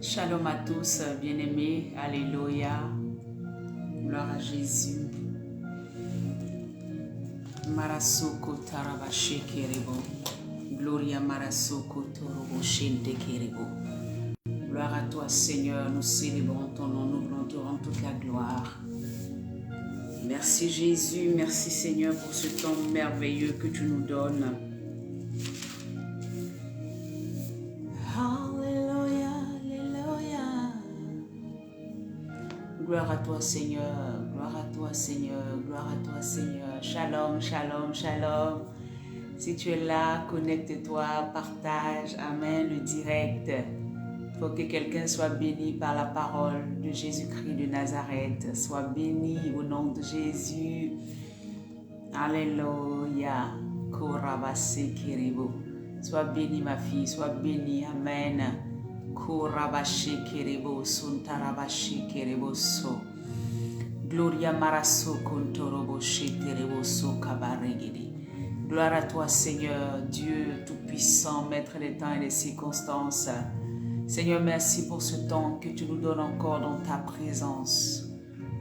Shalom à tous, bien-aimés, alléluia, gloire à Jésus. Marasoko tarabashe kerebo, gloria marasoko torobo shente kerebo. Gloire à toi Seigneur, nous célébrons ton nom, nous voulons te rendre toute la gloire. Merci Jésus, merci Seigneur pour ce temps merveilleux que tu nous donnes. Gloire à toi Seigneur, gloire à toi Seigneur, gloire à toi Seigneur. Shalom, shalom, shalom. Si tu es là, connecte-toi, partage, amen, le direct. Il faut que quelqu'un soit béni par la parole de Jésus-Christ de Nazareth. Sois béni au nom de Jésus. Alléluia. Korabase kiribo. Sois béni ma fille, sois béni, amen. Korabashi kerebo suntarabashi kerebo so. Gloria maraso kontorobo sheterebo so kabaregedi. Gloire à toi Seigneur, Dieu tout-puissant, maître des temps et des circonstances. Seigneur, merci pour ce temps que tu nous donnes encore dans ta présence.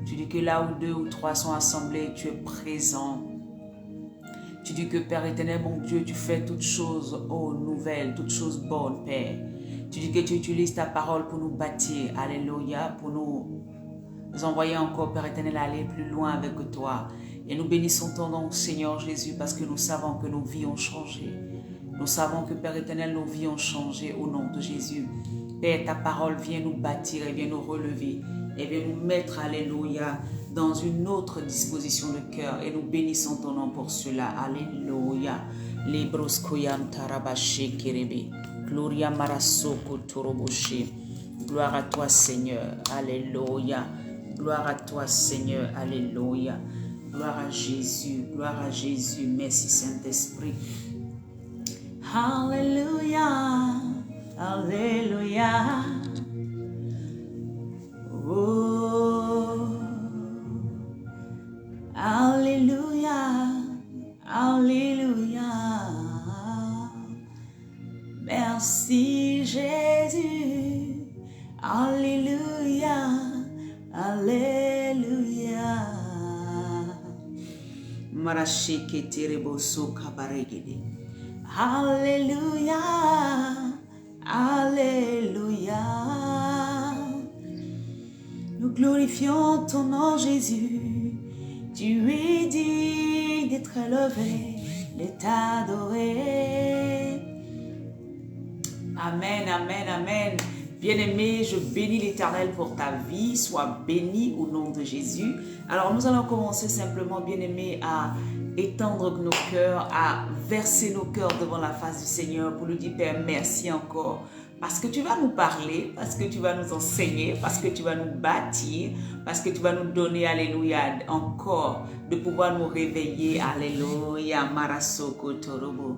Tu dis que là où 2 ou 3 sont assemblés, tu es présent. Tu dis que Père éternel, mon Dieu, tu fais toutes choses nouvelles, toutes choses bonnes, Père. Tu dis que tu utilises ta parole pour nous bâtir, alléluia, pour nous envoyer encore, Père éternel, à aller plus loin avec toi. Et nous bénissons ton nom, Seigneur Jésus, parce que nous savons que nos vies ont changé. Nous savons que, Père éternel, nos vies ont changé au nom de Jésus. Père, ta parole vient nous bâtir et vient nous relever et vient nous mettre, alléluia, dans une autre disposition de cœur. Et nous bénissons ton nom pour cela, alléluia. Libroskoyam tarabashe kerebe. Gloria marasoko toroboshe. Gloire à toi Seigneur, alléluia. Gloire à toi Seigneur, alléluia. Gloire à Jésus, merci Saint-Esprit. Alléluia, alléluia. Oh, alléluia, alléluia. Merci Jésus, alléluia, alléluia. Marasheke terebo so kabaregede. Alléluia, alléluia. Nous glorifions ton nom Jésus. Tu es digne d'être élevé, de t'adorer. Amen, amen, amen. Bien-aimé, je bénis l'Éternel pour ta vie. Sois béni au nom de Jésus. Alors, nous allons commencer simplement, bien-aimé, à étendre nos cœurs, à verser nos cœurs devant la face du Seigneur pour lui dire, Père, merci encore. Parce que tu vas nous parler, parce que tu vas nous enseigner, parce que tu vas nous bâtir, parce que tu vas nous donner, alléluia, encore de pouvoir nous réveiller. Alléluia, Marasoko Torobo.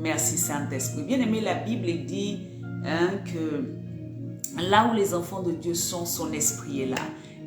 Merci Saint-Esprit. Bien-aimé, la Bible dit que là où les enfants de Dieu sont, son esprit est là.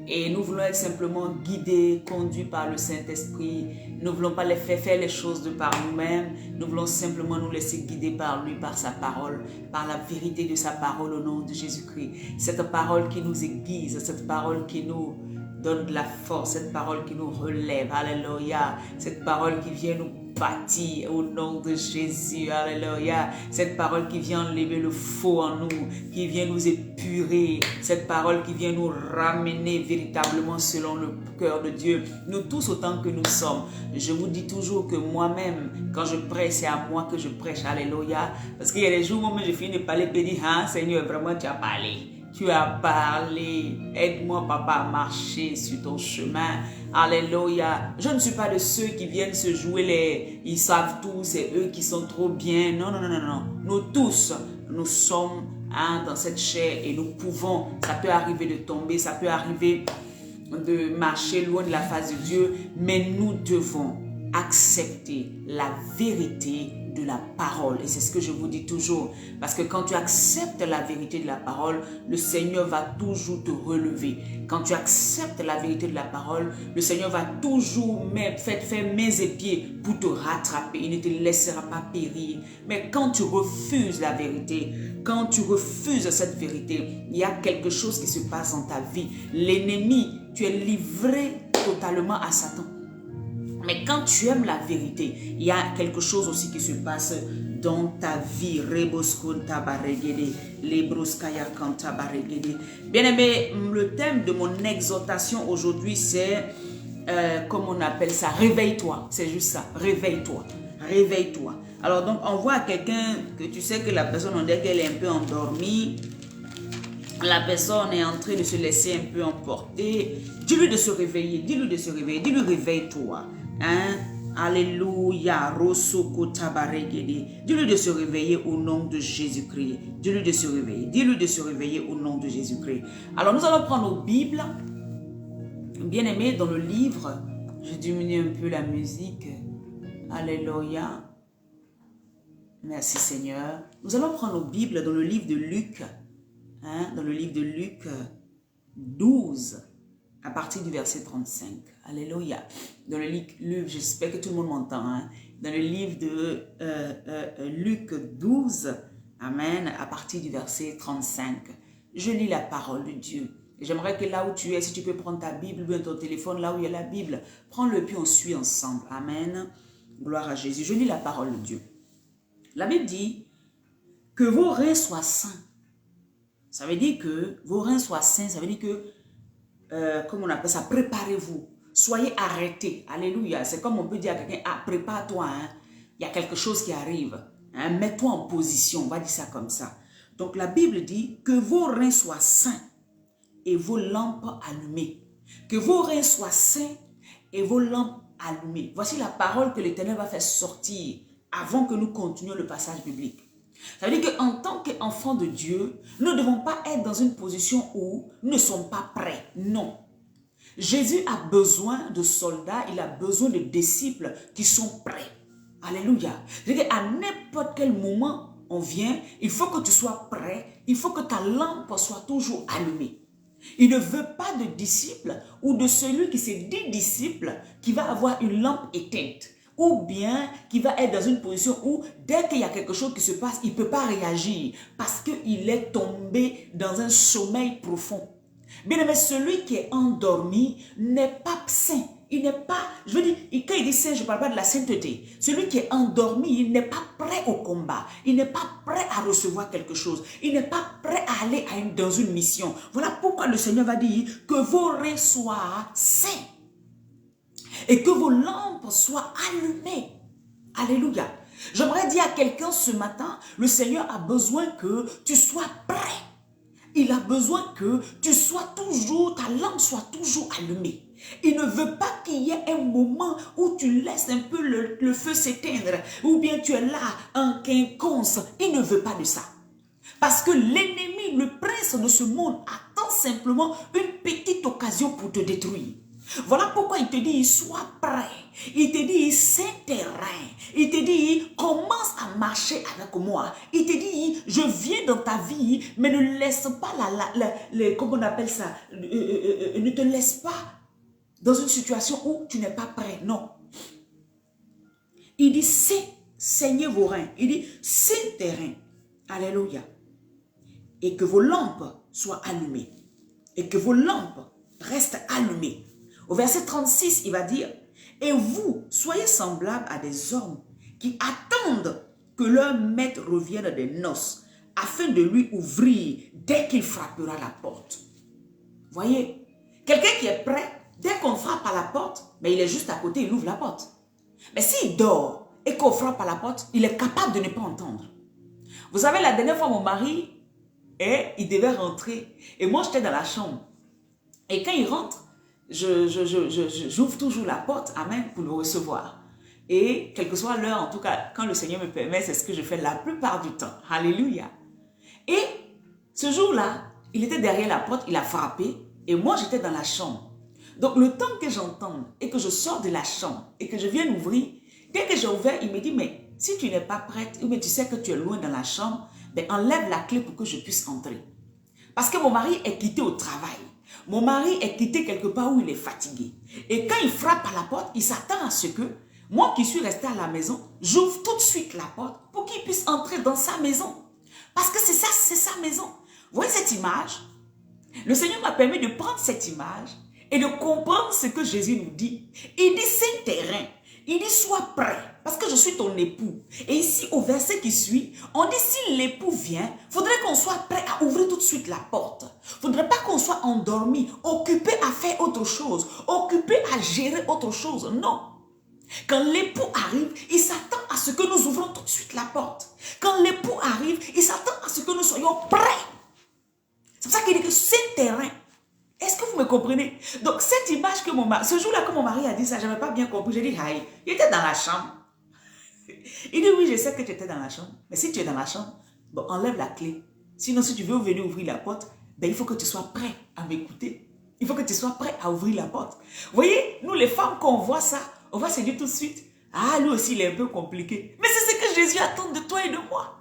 Et nous voulons être simplement guidés, conduits par le Saint-Esprit. Nous ne voulons pas faire les choses de par nous-mêmes. Nous voulons simplement nous laisser guider par lui, par sa parole, par la vérité de sa parole au nom de Jésus-Christ. Cette parole qui nous aiguise, cette parole qui nous donne de la force, cette parole qui nous relève. Alléluia. Cette parole qui vient nous bâtir au nom de Jésus. Alléluia. Cette parole qui vient enlever le faux en nous, qui vient nous épurer. Cette parole qui vient nous ramener véritablement selon le cœur de Dieu. Nous tous autant que nous sommes. Je vous dis toujours que moi-même, quand je prêche, c'est à moi que je prêche. Alléluia. Parce qu'il y a des jours où je finis de parler et dire, ah Seigneur, vraiment tu as parlé. Tu as parlé. Aide-moi, papa, à marcher sur ton chemin. Alléluia. Je ne suis pas de ceux qui viennent se jouer ils savent tout, c'est eux qui sont trop bien. Non, non, non, non, non. Nous tous, nous sommes dans cette chair et nous pouvons, ça peut arriver de tomber, ça peut arriver de marcher loin de la face de Dieu, mais nous devons accepter la vérité de la parole. Et c'est ce que je vous dis toujours. Parce que quand tu acceptes la vérité de la parole, le Seigneur va toujours te relever. Quand tu acceptes la vérité de la parole, le Seigneur va toujours faire mains et pieds pour te rattraper. Il ne te laissera pas périr. Mais quand tu refuses la vérité, quand tu refuses cette vérité, il y a quelque chose qui se passe dans ta vie. L'ennemi, tu es livré totalement à Satan. Mais quand tu aimes la vérité, il y a quelque chose aussi qui se passe dans ta vie. Bien-aimé, le thème de mon exhortation aujourd'hui, c'est, comme on appelle ça, réveille-toi. C'est juste ça, réveille-toi. Réveille-toi. Alors donc, on voit quelqu'un que tu sais que la personne, on dirait qu'elle est un peu endormie. La personne est en train de se laisser un peu emporter. Dis-lui de se réveiller, dis-lui de se réveiller, dis-lui réveille-toi. Hein? Alléluia. Dis-lui de se réveiller au nom de Jésus-Christ. Dis-lui de se réveiller. Dis-lui de se réveiller au nom de Jésus-Christ. Alors nous allons prendre nos Bibles. Bien aimé, dans le livre, je diminue un peu la musique. Alléluia. Merci Seigneur. Nous allons prendre nos Bibles dans le livre de Luc. Hein, dans le livre de Luc 12, à partir du verset 35. Alléluia. Dans le livre, j'espère que tout le monde m'entend. Hein, dans le livre de Luc 12, amen, à partir du verset 35. Je lis la parole de Dieu. J'aimerais que là où tu es, si tu peux prendre ta Bible ou bien ton téléphone, là où il y a la Bible, prends-le puis on suit ensemble. Amen. Gloire à Jésus. Je lis la parole de Dieu. La Bible dit que vos reins soient saints. Ça veut dire que vos reins soient sains, ça veut dire que, comme on appelle ça, préparez-vous. Soyez arrêtés. Alléluia. C'est comme on peut dire à quelqu'un, ah, prépare-toi, hein. Il y a quelque chose qui arrive. Hein. Mets-toi en position, on va dire ça comme ça. Donc la Bible dit que vos reins soient sains et vos lampes allumées. Que vos reins soient sains et vos lampes allumées. Voici la parole que l'Éternel va faire sortir avant que nous continuions le passage biblique. Ça veut dire qu'en tant qu'enfants de Dieu, nous ne devons pas être dans une position où nous ne sommes pas prêts. Non. Jésus a besoin de soldats, il a besoin de disciples qui sont prêts. Alléluia. C'est-à-dire qu'à n'importe quel moment on vient, il faut que tu sois prêt, il faut que ta lampe soit toujours allumée. Il ne veut pas de disciples ou de celui qui s'est dit disciple qui va avoir une lampe éteinte. Ou bien qui va être dans une position où dès qu'il y a quelque chose qui se passe, il ne peut pas réagir parce qu'il est tombé dans un sommeil profond. Bien aimé, celui qui est endormi n'est pas saint. Il n'est pas, je veux dire, quand il dit saint, je ne parle pas de la sainteté. Celui qui est endormi, il n'est pas prêt au combat. Il n'est pas prêt à recevoir quelque chose. Il n'est pas prêt à aller dans une mission. Voilà pourquoi le Seigneur va dire que vos reins soient saints. Et que vos lampes soient allumées. Alléluia. J'aimerais dire à quelqu'un ce matin, le Seigneur a besoin que tu sois prêt. Il a besoin que tu sois toujours, ta lampe soit toujours allumée. Il ne veut pas qu'il y ait un moment où tu laisses un peu le feu s'éteindre, ou bien tu es là en quinconce. Il ne veut pas de ça. Parce que l'ennemi, le prince de ce monde, attend simplement une petite occasion pour te détruire. Voilà pourquoi il te dit, sois prêt. Il te dit, c'est terrain. Il te dit, commence à marcher avec moi. Il te dit, je viens dans ta vie, mais ne laisse pas comment on appelle ça, ne te laisse pas dans une situation où tu n'es pas prêt. Non. Il dit, saignez vos reins. Il dit, c'est terrain. Alléluia. Et que vos lampes soient allumées. Et que vos lampes restent allumées. Au verset 36, il va dire, « Et vous, soyez semblables à des hommes qui attendent que leur maître revienne des noces, afin de lui ouvrir dès qu'il frappera la porte. » Voyez, quelqu'un qui est prêt, dès qu'on frappe à la porte, mais il est juste à côté, il ouvre la porte. Mais s'il dort et qu'on frappe à la porte, il est capable de ne pas entendre. Vous savez, la dernière fois, mon mari, il devait rentrer. Et moi, j'étais dans la chambre. Et quand il rentre, j'ouvre toujours la porte, amen, pour le recevoir. Et quelle que soit l'heure, en tout cas, quand le Seigneur me permet, c'est ce que je fais la plupart du temps. Alléluia. Et ce jour-là, il était derrière la porte, il a frappé, et moi, j'étais dans la chambre. Donc, le temps que j'entende et que je sors de la chambre et que je viens ouvrir, dès que j'ai ouvert, il me dit, mais si tu n'es pas prête, ou bien tu sais que tu es loin dans la chambre, ben enlève la clé pour que je puisse entrer. Parce que mon mari est quitté au travail. Mon mari est quitté quelque part où il est fatigué. Et quand il frappe à la porte, il s'attend à ce que moi qui suis restée à la maison, j'ouvre tout de suite la porte pour qu'il puisse entrer dans sa maison. Parce que c'est ça, c'est sa maison. Vous voyez cette image? Le Seigneur m'a permis de prendre cette image et de comprendre ce que Jésus nous dit. Il dit, c'est un terrain. Il dit, sois prêt, parce que je suis ton époux. Et ici, au verset qui suit, on dit, si l'époux vient, il faudrait qu'on soit prêt à ouvrir tout de suite la porte. Il ne faudrait pas qu'on soit endormi, occupé à faire autre chose, occupé à gérer autre chose. Non. Quand l'époux arrive, il s'attend à ce que nous ouvrons tout de suite la porte. Quand l'époux arrive, il s'attend à ce que nous soyons prêts. C'est pour ça qu'il dit que c'est un terrain. Est-ce que vous me comprenez? Donc, cette image que mon mari, ce jour-là que mon mari a dit ça, je n'avais pas bien compris. J'ai dit, aïe, il était dans la chambre. Il dit, oui, je sais que tu étais dans la chambre. Mais si tu es dans la chambre, bon, enlève la clé. Sinon, si tu veux venir ouvrir la porte, ben, il faut que tu sois prêt à m'écouter. Il faut que tu sois prêt à ouvrir la porte. Vous voyez, nous les femmes, quand on voit ça, on va se dire tout de suite, ah, lui aussi, il est un peu compliqué. Mais c'est ce que Jésus attend de toi et de moi.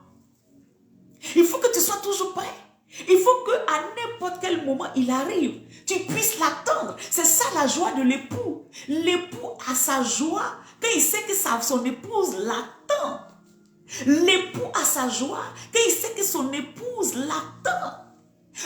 Il faut que tu sois toujours prêt. Il faut qu'à n'importe quel moment il arrive, tu puisses l'attendre. C'est ça la joie de l'époux. L'époux a sa joie quand il sait que son épouse l'attend. L'époux a sa joie quand il sait que son épouse l'attend.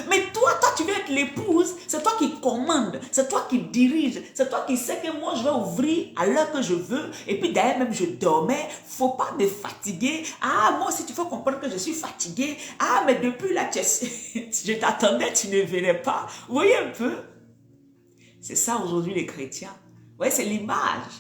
Mais toi, tu veux être l'épouse, c'est toi qui commande, c'est toi qui dirige, c'est toi qui sais que moi je vais ouvrir à l'heure que je veux, et puis d'ailleurs même je dormais, faut pas me fatiguer. Ah, moi aussi tu faut comprendre que je suis fatiguée. Ah, mais depuis là, je t'attendais, tu ne venais pas. Vous voyez un peu? C'est ça aujourd'hui les chrétiens. Vous voyez, c'est l'image.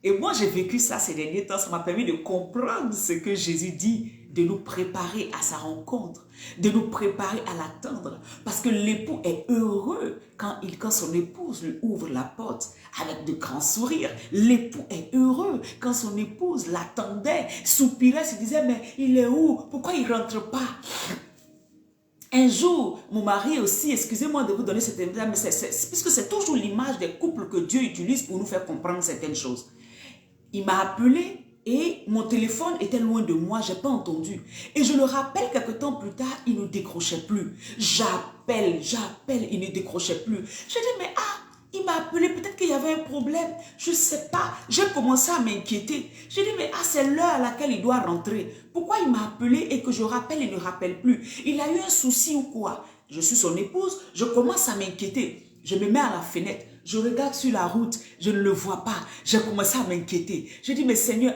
Et moi j'ai vécu ça ces derniers temps, ça m'a permis de comprendre ce que Jésus dit, de nous préparer à sa rencontre, de nous préparer à l'attendre. Parce que l'époux est heureux quand son épouse lui ouvre la porte avec de grands sourires. L'époux est heureux quand son épouse l'attendait, soupirait, se disait, mais il est où? Pourquoi il ne rentre pas? Un jour, mon mari aussi, excusez-moi de vous donner cette image, mais puisque c'est toujours l'image des couples que Dieu utilise pour nous faire comprendre certaines choses. Il m'a appelé et mon téléphone était loin de moi, je n'ai pas entendu. Et je le rappelle quelque temps plus tard, il ne décrochait plus. J'appelle, il ne décrochait plus. Je dis, mais il m'a appelé, peut-être qu'il y avait un problème. Je ne sais pas. J'ai commencé à m'inquiéter. J'ai dit, mais c'est l'heure à laquelle il doit rentrer. Pourquoi il m'a appelé et que je rappelle et ne rappelle plus? Il a eu un souci ou quoi? Je suis son épouse, je commence à m'inquiéter. Je me mets à la fenêtre, je regarde sur la route, je ne le vois pas. J'ai commencé à m'inquiéter. Je dis, mais Seigneur,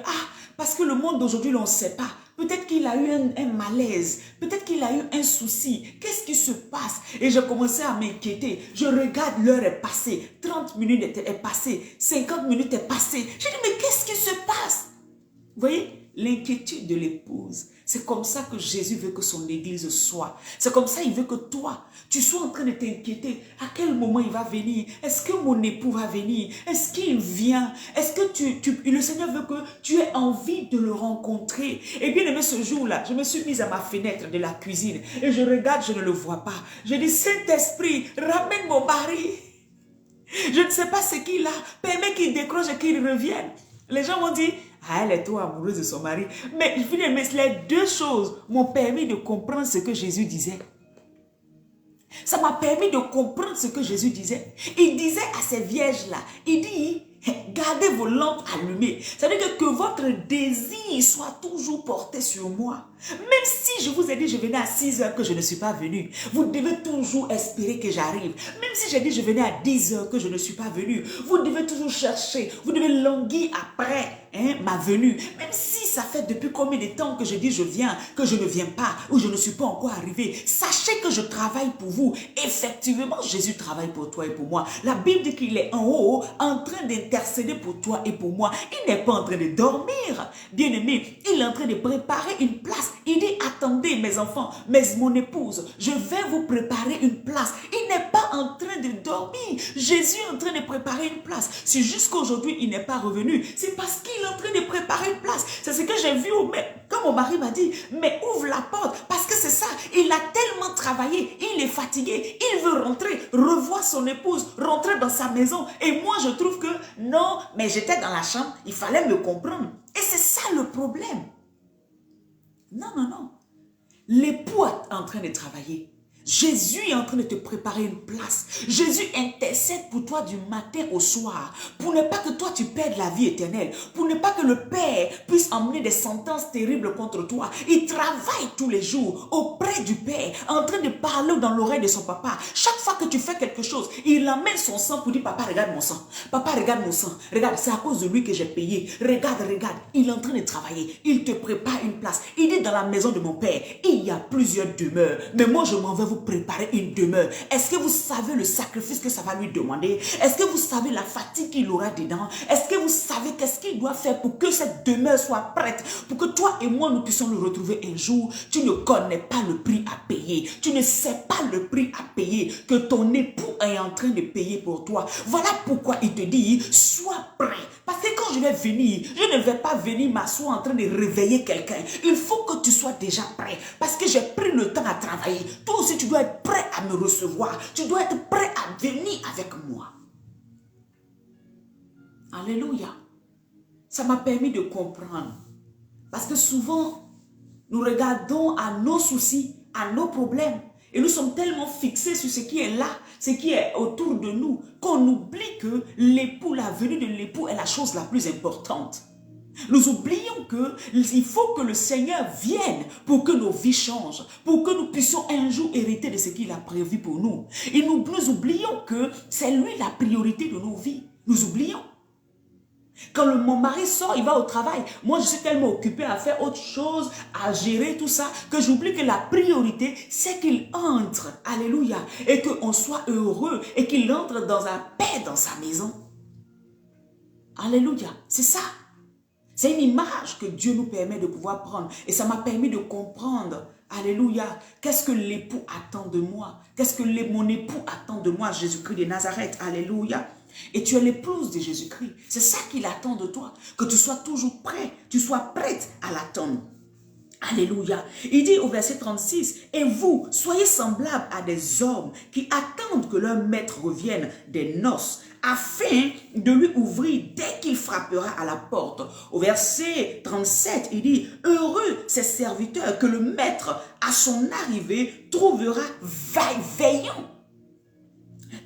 parce que le monde d'aujourd'hui, on ne sait pas. Peut-être qu'il a eu un malaise, peut-être qu'il a eu un souci. Qu'est-ce qui se passe? Et j'ai commencé à m'inquiéter. Je regarde, l'heure est passée, 30 minutes est passée, 50 minutes est passée. Je dis, mais qu'est-ce qui se passe? Vous voyez, l'inquiétude de l'épouse. C'est comme ça que Jésus veut que son église soit. C'est comme ça qu'il veut que toi, tu sois en train de t'inquiéter. À quel moment il va venir? Est-ce que mon époux va venir? Est-ce qu'il vient? Est-ce que le Seigneur veut que tu aies envie de le rencontrer? Et bien aimé, ce jour-là, je me suis mise à ma fenêtre de la cuisine et je regarde, je ne le vois pas. Je dis, Saint-Esprit, ramène mon mari. Je ne sais pas ce qu'il a. Permets qu'il décroche et qu'il revienne. Les gens m'ont dit, elle est trop amoureuse de son mari. Mais les deux choses m'ont permis de comprendre ce que Jésus disait. Ça m'a permis de comprendre ce que Jésus disait. Il disait à ces vierges-là, il dit, gardez vos lampes allumées. Ça veut dire que votre désir soit toujours porté sur moi. Même si je vous ai dit je venais à 6 heures que je ne suis pas venu, vous devez toujours espérer que j'arrive. Même si j'ai dit je venais à 10 heures que je ne suis pas venu, vous devez toujours chercher, vous devez languir après ma venue. Même si ça fait depuis combien de temps que je dis je viens, que je ne viens pas, ou je ne suis pas encore arrivé, sachez que je travaille pour vous. Effectivement, Jésus travaille pour toi et pour moi. La Bible dit qu'il est en haut, en train d'intercéder pour toi et pour moi. Il n'est pas en train de dormir, bien aimé. Il est en train de préparer une place. Il dit, attendez mes enfants, mais mon épouse, je vais vous préparer une place. Il n'est pas en train de dormir. Jésus est en train de préparer une place. Si jusqu'aujourd'hui il n'est pas revenu, c'est parce qu'il est en train de préparer une place. C'est ce que j'ai vu quand mon mari m'a dit, mais ouvre la porte, parce que c'est ça, il a tellement travaillé, il est fatigué, il veut rentrer, revoir son épouse, rentrer dans sa maison. Et moi je trouve que non, mais j'étais dans la chambre, il fallait me comprendre. Et c'est ça le problème. Non, non, non. L'époux est en train de travailler. Jésus est en train de te préparer une place. Jésus intercède pour toi du matin au soir, pour ne pas que toi tu perdes la vie éternelle, pour ne pas que le Père puisse emmener des sentences terribles contre toi. Il travaille tous les jours auprès du Père, en train de parler dans l'oreille de son papa. Chaque fois que tu fais quelque chose, il amène son sang pour dire, papa, regarde mon sang. Papa, regarde mon sang. Regarde, c'est à cause de lui que j'ai payé. Regarde, regarde. Il est en train de travailler. Il te prépare une place. Il est dans la maison de mon Père. Il y a plusieurs demeures. Mais moi, je m'en vais vous préparer une demeure. Est-ce que vous savez le sacrifice que ça va lui demander? Est-ce que vous savez la fatigue qu'il aura dedans? Est-ce que vous savez qu'est-ce qu'il doit faire pour que cette demeure soit prête? Pour que toi et moi, nous puissions le retrouver un jour. Tu ne connais pas le prix à payer. Tu ne sais pas le prix à payer que ton époux est en train de payer pour toi. Voilà pourquoi il te dit, sois prêt. Parce que quand je vais venir, je ne vais pas venir m'asseoir en train de réveiller quelqu'un. Il faut que tu sois déjà prêt. Parce que j'ai pris le temps à travailler. Toi aussi, tu dois être prêt à me recevoir. Tu dois être prêt à venir avec moi. Alléluia. Ça m'a permis de comprendre. Parce que souvent, nous regardons à nos soucis, à nos problèmes. Et nous sommes tellement fixés sur ce qui est là, ce qui est autour de nous, qu'on oublie que l'époux, la venue de l'époux est la chose la plus importante. Nous oublions qu'il faut que le Seigneur vienne pour que nos vies changent, pour que nous puissions un jour hériter de ce qu'il a prévu pour nous. Et nous oublions que c'est lui la priorité de nos vies. Nous oublions. Quand mon mari sort, il va au travail. Moi, je suis tellement occupée à faire autre chose, à gérer tout ça, que j'oublie que la priorité, c'est qu'il entre. Alléluia. Et qu'on soit heureux et qu'il entre dans la paix dans sa maison. Alléluia. C'est ça. C'est une image que Dieu nous permet de pouvoir prendre. Et ça m'a permis de comprendre. Alléluia. Qu'est-ce que l'époux attend de moi? Qu'est-ce que mon époux attend de moi, Jésus-Christ de Nazareth? Alléluia. Et tu es l'épouse de Jésus-Christ. C'est ça qu'il attend de toi. Que tu sois toujours prêt. Tu sois prête à l'attendre. Alléluia. Il dit au verset 36, « Et vous, soyez semblables à des hommes qui attendent que leur maître revienne des noces, afin de lui ouvrir dès qu'il frappera à la porte. » Au verset 37, il dit, « Heureux ces serviteurs que le maître, à son arrivée, trouvera veillant. »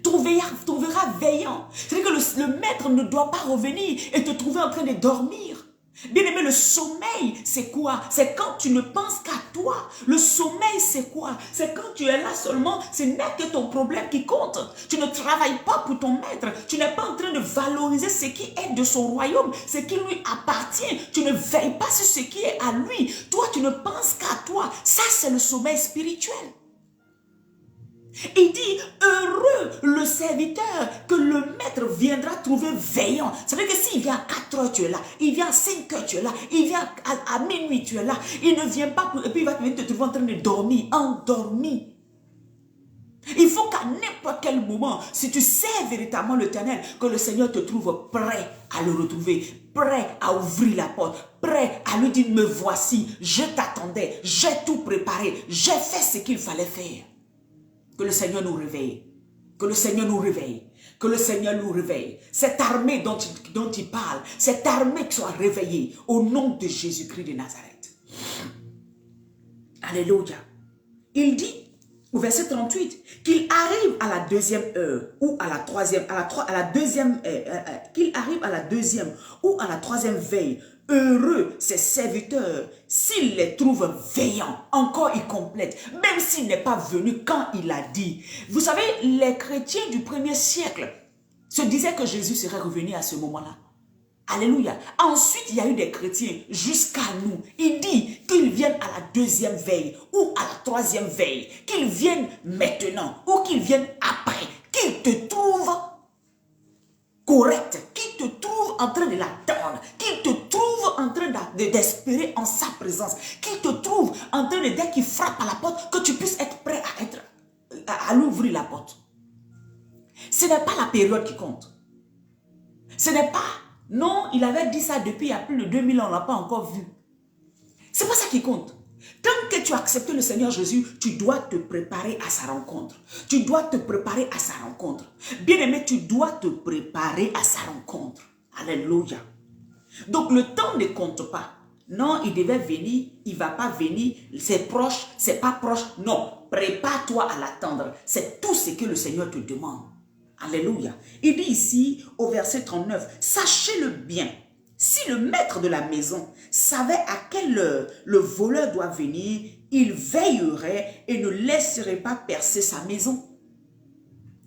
Trouvera veillant. C'est-à-dire que le maître ne doit pas revenir et te trouver en train de dormir. Bien aimé, le sommeil, c'est quoi? C'est quand tu ne penses qu'à toi. Le sommeil, c'est quoi? C'est quand tu es là seulement, ce n'est que ton problème qui compte. Tu ne travailles pas pour ton maître. Tu n'es pas en train de valoriser ce qui est de son royaume, ce qui lui appartient. Tu ne veilles pas sur ce qui est à lui. Toi, tu ne penses qu'à toi. Ça, c'est le sommeil spirituel. Il dit, heureux le serviteur que le maître viendra trouver veillant. Ça veut dire que s'il vient à 4 heures, tu es là. Il vient à 5 heures, tu es là. Il vient à minuit, tu es là. Il ne vient pas, et puis il va te trouver en train de dormir, endormi. Il faut qu'à n'importe quel moment, si tu sais véritablement l'Éternel, que le Seigneur te trouve prêt à le retrouver, prêt à ouvrir la porte, prêt à lui dire, me voici, je t'attendais, j'ai tout préparé, j'ai fait ce qu'il fallait faire. Que le Seigneur nous réveille. Que le Seigneur nous réveille. Que le Seigneur nous réveille. Cette armée dont il parle, cette armée qui soit réveillée au nom de Jésus-Christ de Nazareth. Alléluia. Il dit au verset 38 qu'il arrive à la deuxième heure ou à la troisième, qu'il arrive à la deuxième ou à la troisième veille. Heureux ces serviteurs s'il les trouve veillants. Encore il complète. Même s'il n'est pas venu quand il a dit. Vous savez, les chrétiens du premier siècle se disaient que Jésus serait revenu à ce moment-là. Alléluia. Ensuite, il y a eu des chrétiens jusqu'à nous. Il dit qu'ils viennent à la deuxième veille ou à la troisième veille. Qu'ils viennent maintenant ou qu'ils viennent après. Qu'ils te trouvent correct. Qu'ils te trouvent en train de l'attendre. Qu'ils te trouvent en train d'espérer en sa présence. Qu'il te trouve en train de, dès qu'il frappe à la porte, que tu puisses être prêt à l'ouvrir la porte. Ce n'est pas la période qui compte. Ce n'est pas, non, il avait dit ça depuis il y a plus de 2000 ans, on ne l'a pas encore vu. C'est pas ça qui compte. Tant que tu as accepté le Seigneur Jésus, tu dois te préparer à sa rencontre. Tu dois te préparer à sa rencontre. Bien-aimé, tu dois te préparer à sa rencontre. Alléluia. Donc le temps ne compte pas. Non, il devait venir, il ne va pas venir, c'est proche, c'est pas proche. Non, prépare-toi à l'attendre. C'est tout ce que le Seigneur te demande. Alléluia. Il dit ici au verset 39, sachez-le bien, si le maître de la maison savait à quelle heure le voleur doit venir, il veillerait et ne laisserait pas percer sa maison.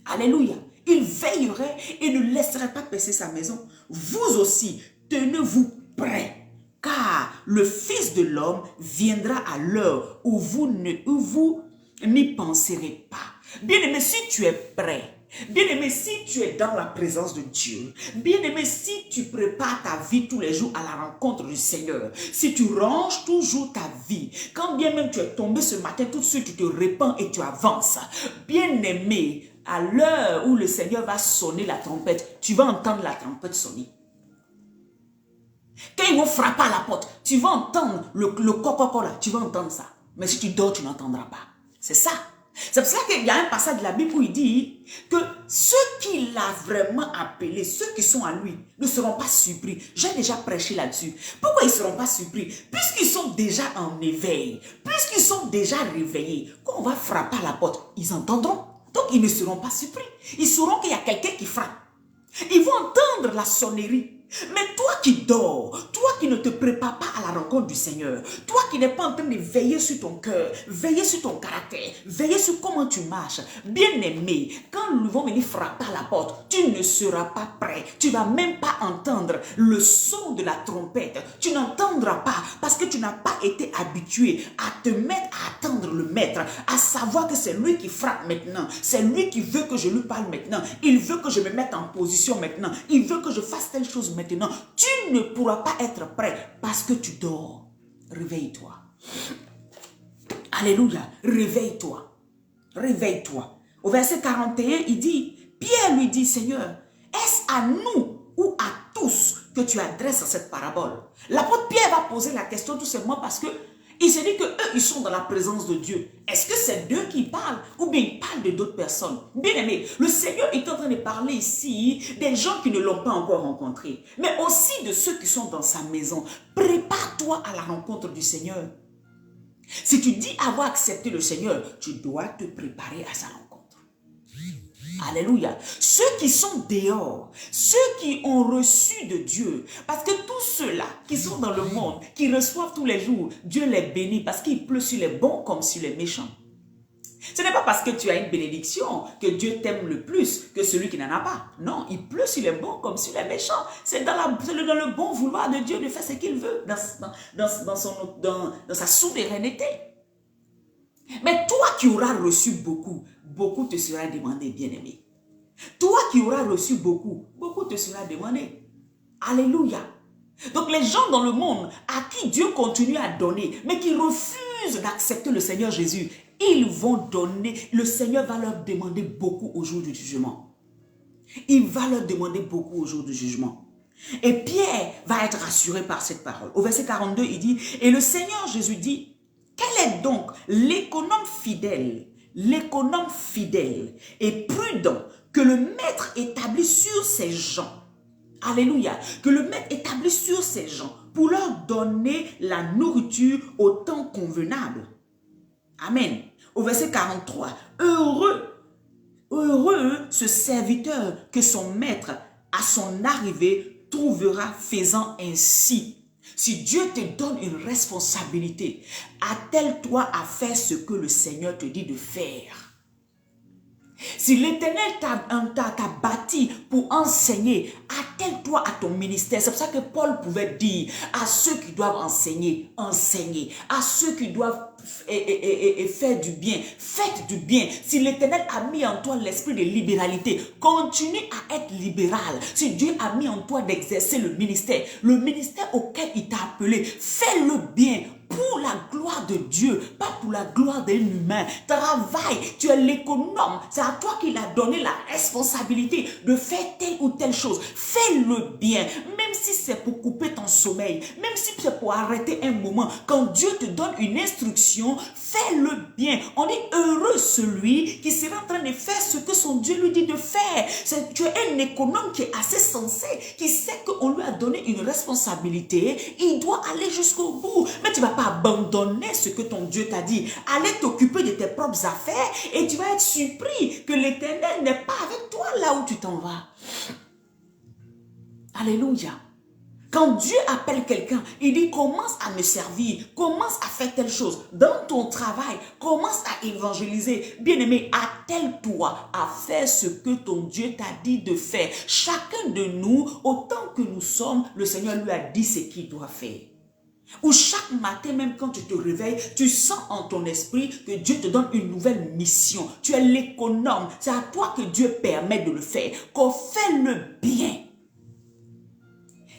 Alléluia. Il veillerait et ne laisserait pas percer sa maison. Vous aussi, tenez-vous prêts. Car le Fils de l'homme viendra à l'heure où vous n'y penserez pas. Bien-aimé, si tu es prêt, bien-aimé, si tu es dans la présence de Dieu, bien-aimé, si tu prépares ta vie tous les jours à la rencontre du Seigneur, si tu ranges toujours ta vie, quand bien même tu es tombé ce matin, tout de suite tu te répands et tu avances. Bien-aimé, à l'heure où le Seigneur va sonner la trompette, tu vas entendre la trompette sonner. Quand ils vont frapper à la porte, tu vas entendre le coco là, tu vas entendre ça. Mais si tu dors, tu n'entendras pas. C'est ça. C'est pour ça qu'il y a un passage de la Bible où il dit que ceux qu'il a vraiment appelés, ceux qui sont à lui, ne seront pas surpris. J'ai déjà prêché là-dessus. Pourquoi ils ne seront pas surpris? Puisqu'ils sont déjà en éveil, puisqu'ils sont déjà réveillés, quand on va frapper à la porte, ils entendront. Donc ils ne seront pas surpris. Ils sauront qu'il y a quelqu'un qui frappe. Ils vont entendre la sonnerie. Mais toi qui dors, toi qui ne te prépares pas à la rencontre du Seigneur, toi qui n'es pas en train de veiller sur ton cœur, veiller sur ton caractère, veiller sur comment tu marches, bien-aimé, quand nous vont venir frapper à la porte, tu ne seras pas prêt. Tu ne vas même pas entendre le son de la trompette. Tu n'entendras pas parce que tu n'as pas été habitué à te mettre à attendre le maître, à savoir que c'est lui qui frappe maintenant. C'est lui qui veut que je lui parle maintenant. Il veut que je me mette en position maintenant. Il veut que je fasse telle chose maintenant. Tu ne pourras pas être prêt parce que tu dors. Réveille-toi. Alléluia. Réveille-toi. Réveille-toi. Au verset 41, il dit, Pierre lui dit, Seigneur, est-ce à nous ou à tous que tu adresses cette parabole? L'apôtre Pierre va poser la question tout simplement parce que il se dit que eux, ils sont dans la présence de Dieu. Est-ce que c'est d'eux qui parlent ou bien ils parlent de d'autres personnes? Bien aimé, le Seigneur est en train de parler ici des gens qui ne l'ont pas encore rencontré, mais aussi de ceux qui sont dans sa maison. Prépare-toi à la rencontre du Seigneur. Si tu dis avoir accepté le Seigneur, tu dois te préparer à sa rencontre. Alléluia. Ceux qui sont dehors, ceux qui ont reçu de Dieu, parce que tous ceux-là qui sont dans le monde, qui reçoivent tous les jours, Dieu les bénit parce qu'il pleut sur les bons comme sur les méchants. Ce n'est pas parce que tu as une bénédiction que Dieu t'aime le plus que celui qui n'en a pas. Non, il pleut sur les bons comme sur les méchants. C'est dans le bon vouloir de Dieu de faire ce qu'il veut dans sa souveraineté. Mais toi qui auras reçu beaucoup, beaucoup te sera demandé, bien-aimé. Toi qui auras reçu beaucoup, beaucoup te sera demandé. Alléluia. Donc les gens dans le monde à qui Dieu continue à donner, mais qui refusent d'accepter le Seigneur Jésus, ils vont donner, le Seigneur va leur demander beaucoup au jour du jugement. Il va leur demander beaucoup au jour du jugement. Et Pierre va être rassuré par cette parole. Au verset 42, il dit, et le Seigneur Jésus dit, quel est donc l'économe fidèle et prudent que le maître établit sur ses gens? Alléluia. Que le maître établit sur ses gens pour leur donner la nourriture au temps convenable. Amen. Au verset 43, heureux ce serviteur que son maître à son arrivée trouvera faisant ainsi. Si Dieu te donne une responsabilité, attelle-toi à faire ce que le Seigneur te dit de faire. Si l'Éternel t'a bâti pour enseigner, attelle-toi à ton ministère. C'est pour ça que Paul pouvait dire à ceux qui doivent enseigner, enseignez. À ceux qui doivent faire du bien, faites du bien. Si l'Éternel a mis en toi l'esprit de libéralité, continue à être libéral. Si Dieu a mis en toi d'exercer le ministère auquel il t'a appelé, fais-le bien. Pour la gloire de Dieu, pas pour la gloire d'un humain. Travaille, tu es l'économe. C'est à toi qu'il a donné la responsabilité de faire telle ou telle chose. Fais-le bien. Même même si c'est pour couper ton sommeil, même si c'est pour arrêter un moment, quand Dieu te donne une instruction, fais-le bien. On dit heureux celui qui sera en train de faire ce que son Dieu lui dit de faire. Tu es un économe qui est assez sensé, qui sait qu'on lui a donné une responsabilité, il doit aller jusqu'au bout. Mais tu ne vas pas abandonner ce que ton Dieu t'a dit. Aller t'occuper de tes propres affaires et tu vas être surpris que l'Éternel n'est pas avec toi là où tu t'en vas. Alléluia. Quand Dieu appelle quelqu'un, il dit commence à me servir, commence à faire telle chose. Dans ton travail, commence à évangéliser. Bien-aimé, attelle-toi à faire ce que ton Dieu t'a dit de faire. Chacun de nous, autant que nous sommes, le Seigneur lui a dit ce qu'il doit faire. Ou chaque matin, même quand tu te réveilles, tu sens en ton esprit que Dieu te donne une nouvelle mission. Tu es l'économe. C'est à toi que Dieu permet de le faire. Qu'on fait le bien.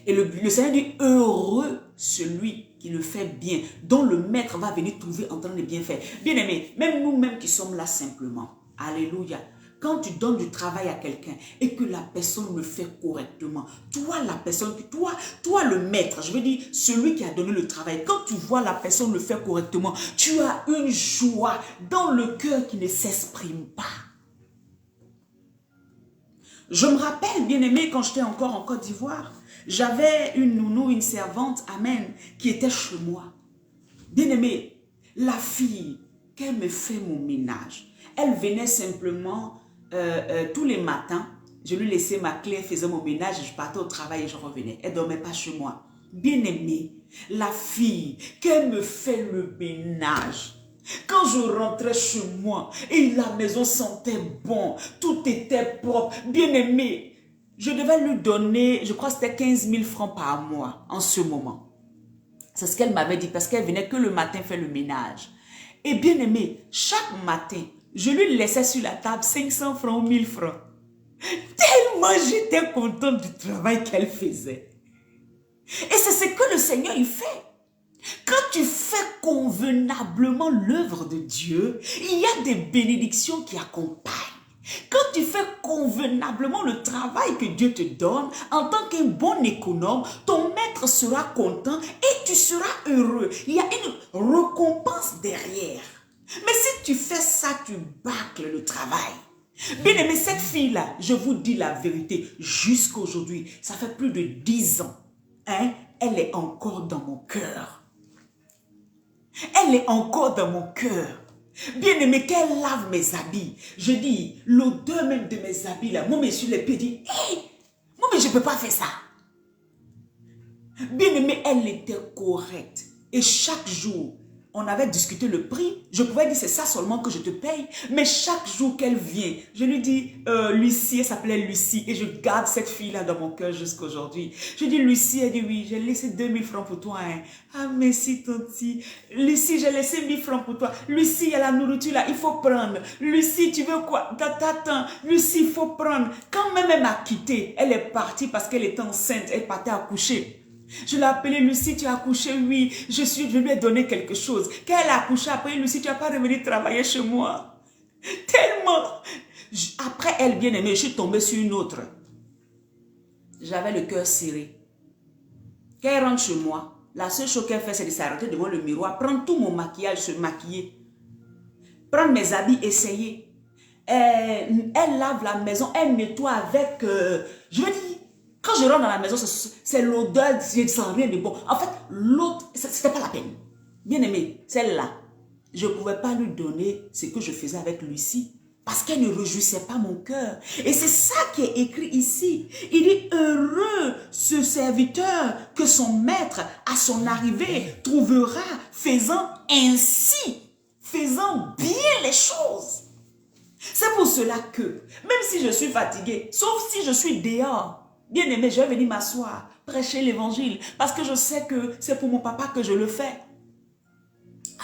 Et le Seigneur dit, heureux celui qui le fait bien, dont le maître va venir trouver en train de bien faire. Bien-aimés, même nous-mêmes qui sommes là simplement, alléluia, quand tu donnes du travail à quelqu'un et que la personne le fait correctement, toi la personne, toi le maître, je veux dire celui qui a donné le travail, quand tu vois la personne le faire correctement, tu as une joie dans le cœur qui ne s'exprime pas. Je me rappelle, bien-aimé, quand j'étais encore en Côte d'Ivoire, j'avais une nounou, une servante, amen, qui était chez moi. Bien-aimé, la fille, qu'elle me fait mon ménage, elle venait simplement tous les matins, je lui laissais ma clé, elle faisait mon ménage, je partais au travail et je revenais. Elle ne dormait pas chez moi. Bien-aimé, la fille, qu'elle me fait le ménage. Quand je rentrais chez moi et la maison sentait bon, tout était propre, bien-aimé, je devais lui donner, je crois que c'était 15 000 francs par mois en ce moment. C'est ce qu'elle m'avait dit parce qu'elle venait que le matin faire le ménage. Et bien-aimé, chaque matin, je lui laissais sur la table 500 francs ou 1000 francs. Tellement j'étais contente du travail qu'elle faisait. Et c'est ce que le Seigneur il fait. Quand tu fais convenablement l'œuvre de Dieu, il y a des bénédictions qui accompagnent. Quand tu fais convenablement le travail que Dieu te donne, en tant qu'un bon économe, ton maître sera content et tu seras heureux. Il y a une récompense derrière. Mais si tu fais ça, tu bâcles le travail. Bien aimé, cette fille-là, je vous dis la vérité, jusqu'à aujourd'hui, ça fait plus de 10 ans, hein, elle est encore dans mon cœur. Elle est encore dans mon cœur. Bien aimé, qu'elle lave mes habits. Je dis, l'odeur même de mes habits là, moi, je suis les pieds, dit, hey, moi, mais je ne peux pas faire ça. Bien aimé, elle était correcte. Et chaque jour, on avait discuté le prix. Je pouvais dire, c'est ça seulement que je te paye. Mais chaque jour qu'elle vient, je lui dis, Lucie, elle s'appelait Lucie. Et je garde cette fille-là dans mon cœur jusqu'à aujourd'hui. Je dis, Lucie, elle dit, oui, j'ai laissé 2000 francs pour toi. Hein. Ah, merci, Tonti. Lucie, j'ai laissé 1000 francs pour toi. Lucie, il y a la nourriture là, il faut prendre. Lucie, tu veux quoi? T'attends. Lucie, il faut prendre. Quand même elle m'a quitté, elle est partie parce qu'elle était enceinte. Elle partait accoucher. Je l'ai appelée, Lucie, tu as accouché, oui, je lui ai donné quelque chose. Quand elle a accouché, après, Lucie, tu n'as pas revenu travailler chez moi. Tellement. Après elle, bien aimée, je suis tombée sur une autre. J'avais le cœur serré. Quand elle rentre chez moi, la seule chose qu'elle fait, c'est de s'arrêter devant le miroir, prendre tout mon maquillage, se maquiller, prendre mes habits, essayer. Elle lave la maison, elle nettoie avec, je veux dire, quand je rentre dans la maison, c'est l'odeur, sans rien de bon. En fait, l'autre, c'était pas la peine. Bien aimé, celle-là, je ne pouvais pas lui donner ce que je faisais avec Lucie. Parce qu'elle ne réjouissait pas mon cœur. Et c'est ça qui est écrit ici. Il dit, heureux ce serviteur que son maître, à son arrivée, trouvera faisant ainsi, faisant bien les choses. C'est pour cela que, même si je suis fatiguée, sauf si je suis dehors, bien aimé, je vais venir m'asseoir, prêcher l'évangile, parce que je sais que c'est pour mon papa que je le fais.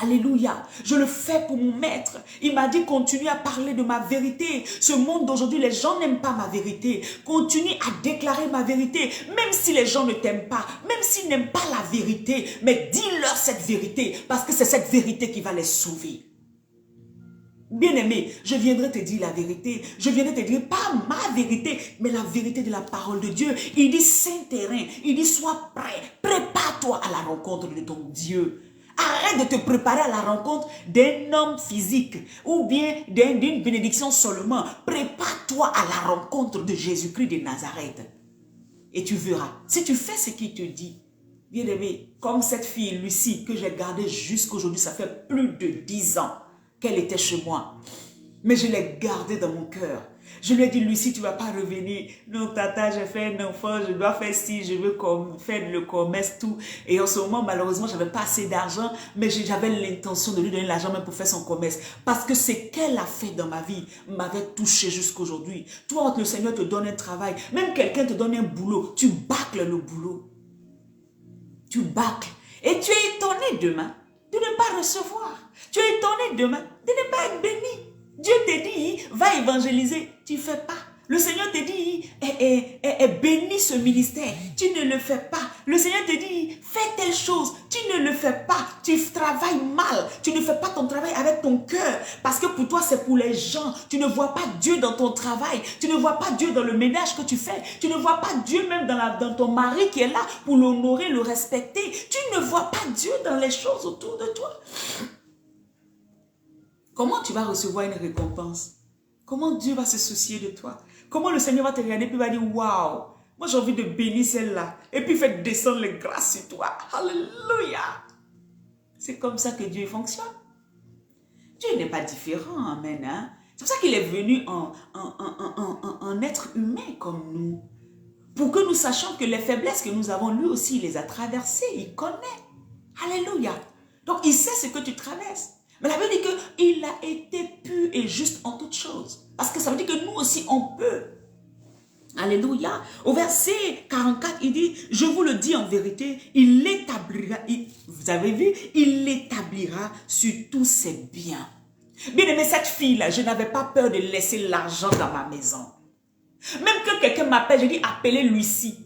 Alléluia, je le fais pour mon maître. Il m'a dit, continue à parler de ma vérité. Ce monde d'aujourd'hui, les gens n'aiment pas ma vérité. Continue à déclarer ma vérité, même si les gens ne t'aiment pas, même s'ils n'aiment pas la vérité, mais dis-leur cette vérité, parce que c'est cette vérité qui va les sauver. Bien-aimé, je viendrai te dire la vérité. Je viendrai te dire pas ma vérité, mais la vérité de la parole de Dieu. Il dit saint terrain. Il dit sois prêt. Prépare-toi à la rencontre de ton Dieu. Arrête de te préparer à la rencontre d'un homme physique ou bien d'une bénédiction seulement. Prépare-toi à la rencontre de Jésus-Christ de Nazareth. Et tu verras. Si tu fais ce qu'il te dit, bien-aimé, comme cette fille Lucie que j'ai gardée jusqu'aujourd'hui, ça fait plus de 10 ans qu'elle était chez moi. Mais je l'ai gardée dans mon cœur. Je lui ai dit, Lucie, tu ne vas pas revenir. Non, tata, j'ai fait un enfant, je dois faire ci, je veux faire le commerce, tout. Et en ce moment, malheureusement, je n'avais pas assez d'argent, mais j'avais l'intention de lui donner l'argent même pour faire son commerce. Parce que ce qu'elle a fait dans ma vie m'avait touché jusqu'aujourd'hui. Toi, le Seigneur te donne un travail, même quelqu'un te donne un boulot, tu bâcles le boulot. Tu bâcles. Et tu es étonné demain de ne pas recevoir. Tu es étonné demain de ne pas être béni. Dieu te dit, va évangéliser. Tu ne fais pas. Le Seigneur te dit, bénis ce ministère. Tu ne le fais pas. Le Seigneur te dit, fais telle chose. Tu ne le fais pas. Tu travailles mal. Tu ne fais pas ton travail avec ton cœur. Parce que pour toi, c'est pour les gens. Tu ne vois pas Dieu dans ton travail. Tu ne vois pas Dieu dans le ménage que tu fais. Tu ne vois pas Dieu même dans ton mari qui est là pour l'honorer, le respecter. Tu ne vois pas Dieu dans les choses autour de toi. Comment tu vas recevoir une récompense? Comment Dieu va se soucier de toi? Comment le Seigneur va te regarder et va dire, waouh, moi j'ai envie de bénir celle-là. Et puis faire descendre les grâces sur toi. Alléluia. C'est comme ça que Dieu fonctionne. Dieu n'est pas différent, amen. Hein? C'est pour ça qu'il est venu en être humain comme nous. Pour que nous sachions que les faiblesses que nous avons, lui aussi, il les a traversées. Il connaît. Alléluia. Donc, il sait ce que tu traverses. Mais la Bible dit qu'il a été pur et juste en toutes choses. Parce que ça veut dire que nous aussi, on peut. Alléluia. Au verset 44, il dit, je vous le dis en vérité, il l'établira, vous avez vu, il l'établira sur tous ses biens. Bien aimé, cette fille-là, je n'avais pas peur de laisser l'argent dans ma maison. Même que quelqu'un m'appelle, je dis, appelez Lucie.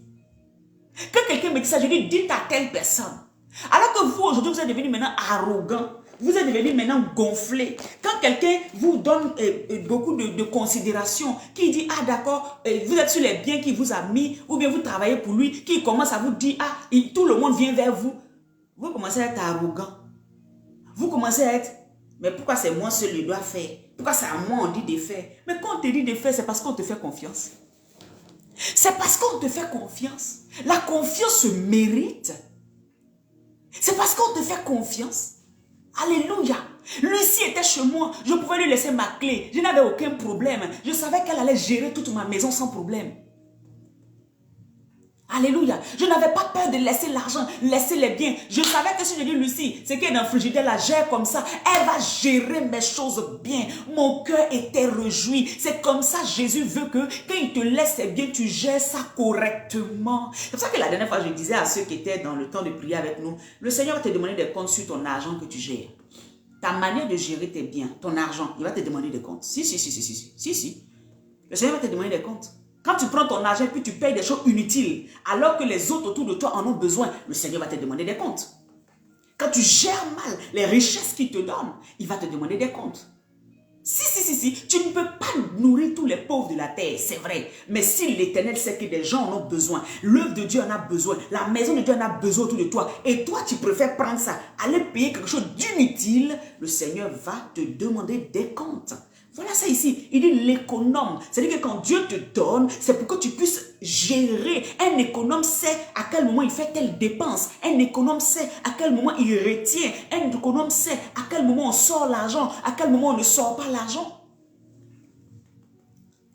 Que quelqu'un me dit ça, je dis, dites à telle personne. Alors que vous, aujourd'hui, vous êtes devenu maintenant arrogant. Vous êtes devenu maintenant gonflé. Quand quelqu'un vous donne beaucoup de considération, qui dit, ah d'accord, vous êtes sur les biens qu'il vous a mis, ou bien vous travaillez pour lui, qui commence à vous dire, ah, tout le monde vient vers vous. Vous commencez à être arrogant. Vous commencez à être, mais pourquoi c'est moi seul qui dois faire? Pourquoi c'est à moi on dit de faire? Mais quand on te dit de faire, c'est parce qu'on te fait confiance. C'est parce qu'on te fait confiance. La confiance se mérite. C'est parce qu'on te fait confiance. Alléluia. Lucie était chez moi. Je pouvais lui laisser ma clé. Je n'avais aucun problème. Je savais qu'elle allait gérer toute ma maison sans problème. Alléluia. Je n'avais pas peur de laisser l'argent, laisser les biens. Je savais que si je dis Lucie, c'est qu'elle est dans le frigidaire, la gère comme ça. Elle va gérer mes choses bien. Mon cœur était réjoui. C'est comme ça Jésus veut que quand il te laisse ses biens, tu gères ça correctement. C'est pour ça que la dernière fois, je disais à ceux qui étaient dans le temps de prier avec nous, le Seigneur va te demander des comptes sur ton argent que tu gères. Ta manière de gérer tes biens, ton argent, il va te demander des comptes. Si. Le Seigneur va te demander des comptes. Quand tu prends ton argent et puis tu payes des choses inutiles, alors que les autres autour de toi en ont besoin, le Seigneur va te demander des comptes. Quand tu gères mal les richesses qu'il te donne, il va te demander des comptes. Si. Tu ne peux pas nourrir tous les pauvres de la terre, c'est vrai. Mais si l'Éternel sait que des gens en ont besoin, l'œuvre de Dieu en a besoin, la maison de Dieu en a besoin autour de toi, et toi tu préfères prendre ça, aller payer quelque chose d'inutile, le Seigneur va te demander des comptes. Voilà ça ici. Il dit l'économe. C'est-à-dire que quand Dieu te donne, c'est pour que tu puisses gérer. Un économe sait à quel moment il fait telle dépense. Un économe sait à quel moment il retient. Un économe sait à quel moment on sort l'argent, à quel moment on ne sort pas l'argent.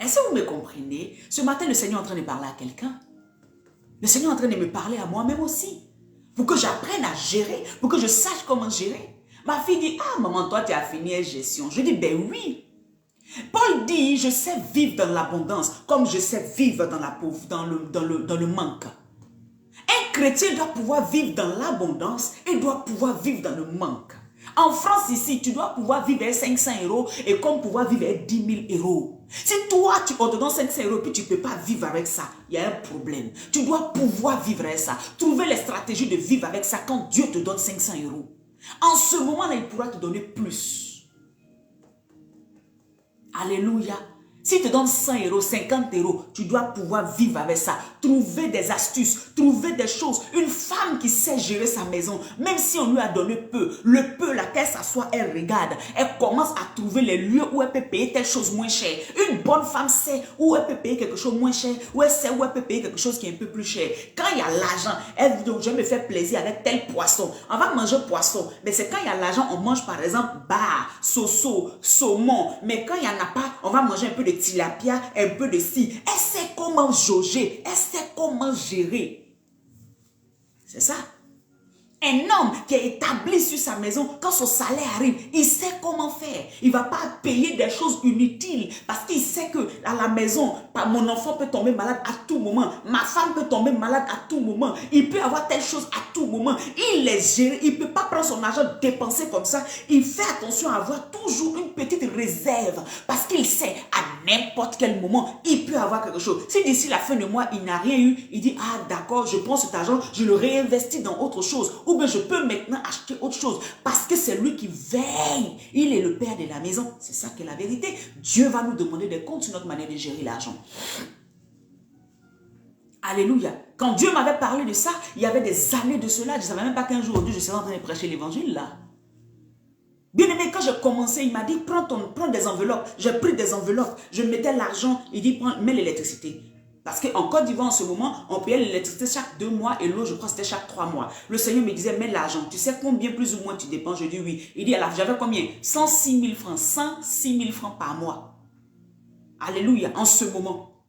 Est-ce que vous me comprenez? Ce matin, le Seigneur est en train de parler à quelqu'un. Le Seigneur est en train de me parler à moi-même aussi. Pour que j'apprenne à gérer, pour que je sache comment gérer. Ma fille dit, ah maman, toi tu as fini la gestion. Je dis, ben oui. Paul dit, je sais vivre dans l'abondance comme je sais vivre dans la pauvreté, dans le manque. Un chrétien doit pouvoir vivre dans l'abondance et doit pouvoir vivre dans le manque. En France ici, tu dois pouvoir vivre avec 500 € et comme pouvoir vivre avec 10 000 €. Si toi, on te donne 500 € et puis tu ne peux pas vivre avec ça, il y a un problème. Tu dois pouvoir vivre avec ça. Trouver les stratégies de vivre avec ça quand Dieu te donne 500 €. En ce moment-là, il pourra te donner plus. Alléluia. Si te donne 100 euros, 50 euros, tu dois pouvoir vivre avec ça. Trouver des astuces, trouver des choses. Une femme qui sait gérer sa maison, même si on lui a donné peu, le peu, laquelle s'assoit, elle regarde. Elle commence à trouver les lieux où elle peut payer telle chose moins cher. Une bonne femme sait où elle peut payer quelque chose moins cher, où elle sait où elle peut payer quelque chose qui est un peu plus cher. Quand il y a l'argent, elle dit donc je vais me faire plaisir avec tel poisson. On va manger poisson. Mais c'est quand il y a l'argent, on mange par exemple bar, soso, saumon. Mais quand il n'y en a pas, on va manger un peu de tilapia, un peu de ci. Elle sait comment jauger, elle sait comment gérer. C'est ça. Un homme qui est établi sur sa maison, quand son salaire arrive, il sait comment faire. Il ne va pas payer des choses inutiles parce qu'il sait que à la maison, mon enfant peut tomber malade à tout moment. Ma femme peut tomber malade à tout moment. Il peut avoir telle chose à tout moment. Il les gère. Il ne peut pas prendre son argent, dépenser comme ça. Il fait attention à avoir toujours une petite réserve parce qu'il sait à n'importe quel moment, il peut avoir quelque chose. Si d'ici la fin du mois, il n'a rien eu, il dit, ah d'accord, je prends cet argent, je le réinvestis dans autre chose. Ou bien je peux maintenant acheter autre chose parce que c'est lui qui veille. Il est le père de la maison. C'est ça qui est la vérité. Dieu va nous demander des comptes sur notre manière de gérer l'argent. Alléluia. Quand Dieu m'avait parlé de ça, il y avait des années de cela. Je ne savais même pas qu'un jour, je serais en train de prêcher l'évangile là. Bien aimé, quand j'ai commencé, il m'a dit, prends des enveloppes. J'ai pris des enveloppes. Je mettais l'argent. Il dit, mets l'électricité. Parce qu'en Côte d'Ivoire, en ce moment, on payait l'électricité chaque 2 mois et l'eau, je crois, c'était chaque 3 mois. Le Seigneur me disait, mets l'argent. Tu sais combien plus ou moins tu dépenses? Je dis oui. Il dit, alors, j'avais combien? 106 000 francs. 106 000 francs par mois. Alléluia, en ce moment.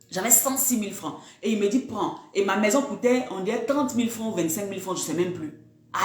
J'avais 106 000 francs. Et il me dit, prends. Et ma maison coûtait, on dirait 30 000 francs, 25 000 francs, je ne sais même plus.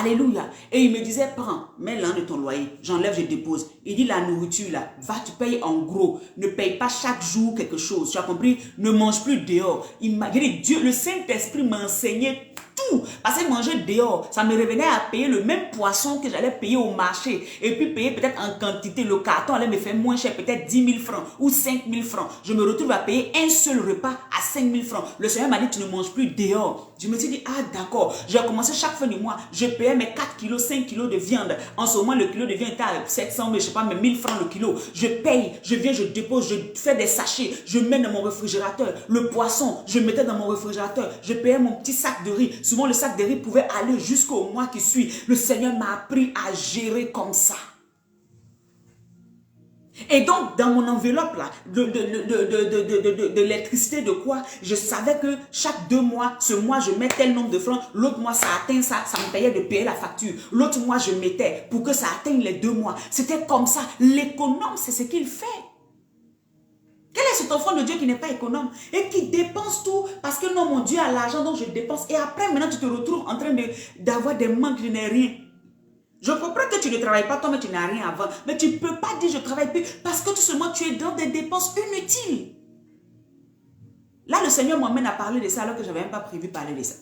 Alléluia. Et il me disait, prends, mets l'un de ton loyer. J'enlève, je dépose. Il dit, la nourriture là, va, tu payes en gros. Ne paye pas chaque jour quelque chose. Tu as compris? Ne mange plus dehors. Il m'a dit, Dieu, le Saint-Esprit m'a enseigné tout. Parce que manger dehors, ça me revenait à payer le même poisson que j'allais payer au marché. Et puis payer peut-être en quantité. Le carton allait me faire moins cher, peut-être 10 000 francs ou 5 000 francs. Je me retrouve à payer un seul repas à 5 000 francs. Le Seigneur m'a dit, tu ne manges plus dehors. Je me suis dit, ah d'accord. J'ai commencé chaque fin du mois, je payais mes 4 kilos, 5 kilos de viande. En ce moment, le kilo de viande était à 700, mais je sais pas, mais 1000 francs le kilo. Je paye, je viens, je dépose, je fais des sachets, je mets dans mon réfrigérateur. Le poisson, je mettais dans mon réfrigérateur. Je payais mon petit sac de riz. Souvent, le sac de riz pouvait aller jusqu'au mois qui suit. Le Seigneur m'a appris à gérer comme ça. Et donc, dans mon enveloppe là, de l'électricité, de quoi, je savais que chaque 2 mois, ce mois, je mets tel nombre de francs, l'autre mois, ça atteint ça, ça me payait de payer la facture. L'autre mois, je mettais pour que ça atteigne les 2 mois. C'était comme ça. L'économe, c'est ce qu'il fait. Quel est cet enfant de Dieu qui n'est pas économe et qui dépense tout parce que non, mon Dieu a l'argent donc je dépense. Et après, maintenant, tu te retrouves en train d'avoir des manques, je n'ai rien. Je comprends que tu ne travailles pas toi, mais tu n'as rien avant. Mais tu ne peux pas dire je travaille plus parce que tout seulement tu es dans des dépenses inutiles. Là, le Seigneur m'emmène à parler de ça alors que je n'avais même pas prévu parler de ça.